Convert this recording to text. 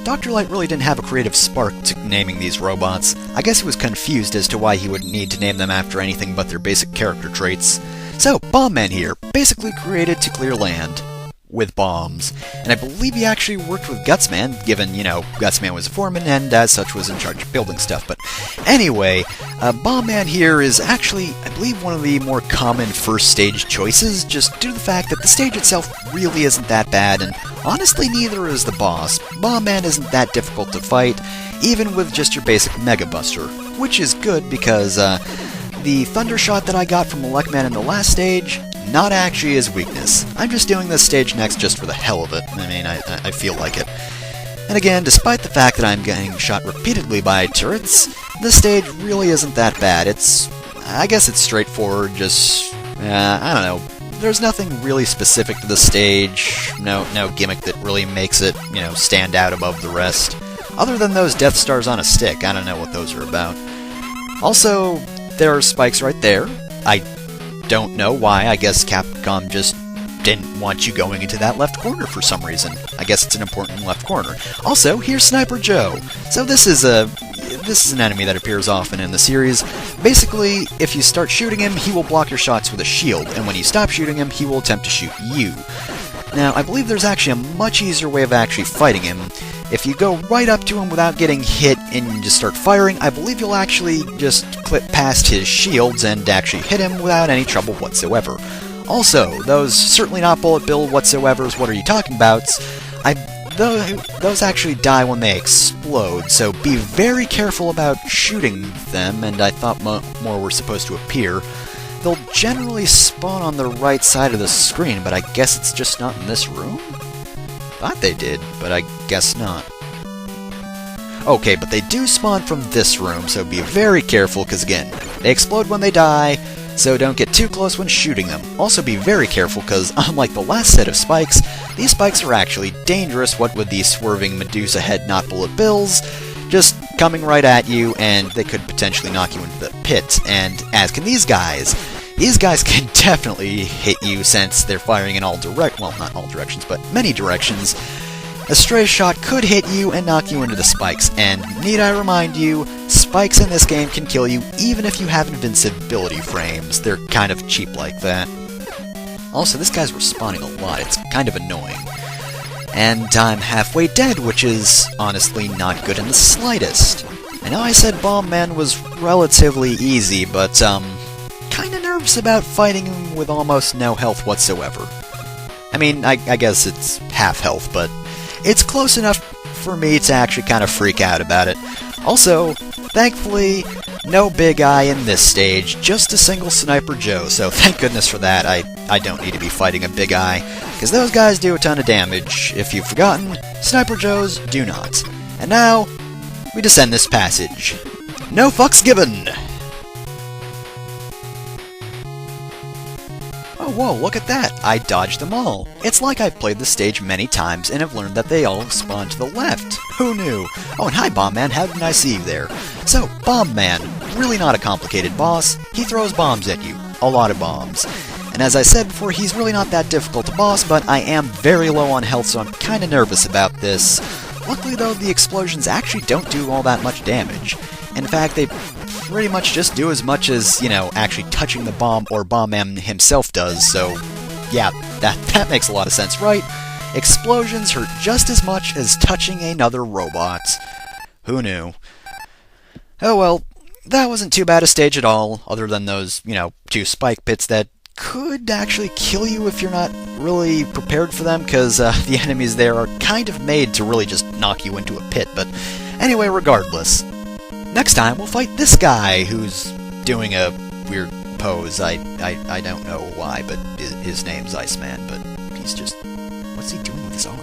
Dr. Light really didn't have a creative spark to naming these robots. I guess he was confused as to why he would need to name them after anything but their basic character traits. So, Bomb Man here, basically created to clear land. With bombs. And I believe he actually worked with Gutsman, given, Gutsman was a foreman and as such was in charge of building stuff. But anyway, Bomb Man here is actually, I believe, one of the more common first stage choices, just due to the fact that the stage itself really isn't that bad, and honestly neither is the boss. Bomb Man isn't that difficult to fight, even with just your basic Mega Buster, which is good because the Thunder Shot that I got from Mech-Man in the last stage, not actually his weakness. I'm just doing this stage next just for the hell of it. I mean, I feel like it. And again, despite the fact that I'm getting shot repeatedly by turrets, this stage really isn't that bad. I guess it's straightforward, just, I don't know. There's nothing really specific to the stage, no gimmick that really makes it, stand out above the rest. Other than those Death Stars on a stick, I don't know what those are about. Also, there are spikes right there. I don't know why. I guess Capcom just didn't want you going into that left corner for some reason. I guess it's an important left corner. Also, here's Sniper Joe. So this is an enemy that appears often in the series. Basically, if you start shooting him, he will block your shots with a shield, and when you stop shooting him, he will attempt to shoot you. Now, I believe there's actually a much easier way of actually fighting him. If you go right up to him without getting hit and just start firing, I believe you'll actually just clip past his shields and actually hit him without any trouble whatsoever. Also, those certainly not bullet bill whatsoevers, what are you talking about? Those actually die when they explode, so be very careful about shooting them, and I thought more were supposed to appear. They'll generally spawn on the right side of the screen, but I guess it's just not in this room? Thought they did, but I guess not. Okay, but they do spawn from this room, so be very careful, because again, they explode when they die, so don't get too close when shooting them. Also be very careful, because unlike the last set of spikes, these spikes are actually dangerous, what with these swerving Medusa head not bullet bills, just coming right at you, and they could potentially knock you into the pit, and as can these guys. These guys can definitely hit you since they're firing in well, not all directions, but many directions. A stray shot could hit you and knock you into the spikes, and need I remind you, spikes in this game can kill you even if you have invincibility frames. They're kind of cheap like that. Also, this guy's respawning a lot, it's kind of annoying. And I'm halfway dead, which is honestly not good in the slightest. I know I said Bomb Man was relatively easy, but kinda nervous about fighting him with almost no health whatsoever. I mean, I guess it's half health, but it's close enough for me to actually kind of freak out about it. Also, thankfully, no big eye in this stage, just a single Sniper Joe, so thank goodness for that. I don't need to be fighting a big eye, because those guys do a ton of damage. If you've forgotten, Sniper Joes do not. And now, we descend this passage. No fucks given! Oh, whoa, look at that! I dodged them all! It's like I've played this stage many times and have learned that they all spawn to the left. Who knew? Oh, and hi, Bomb Man, how did I see you there? So, Bomb Man, really not a complicated boss. He throws bombs at you. A lot of bombs. And as I said before, he's really not that difficult to boss, but I am very low on health, so I'm kinda nervous about this. Luckily, though, the explosions actually don't do all that much damage. In fact, they pretty much just do as much as, actually touching the bomb or Bomb Man himself does, so yeah, that makes a lot of sense, right? Explosions hurt just as much as touching another robot. Who knew? Oh well, that wasn't too bad a stage at all, other than those, 2 spike pits that could actually kill you if you're not really prepared for them, because the enemies there are kind of made to really just knock you into a pit, but anyway, regardless. Next time, we'll fight this guy, who's doing a weird pose. I don't know why, but his name's Iceman, but he's just... what's he doing with his arm?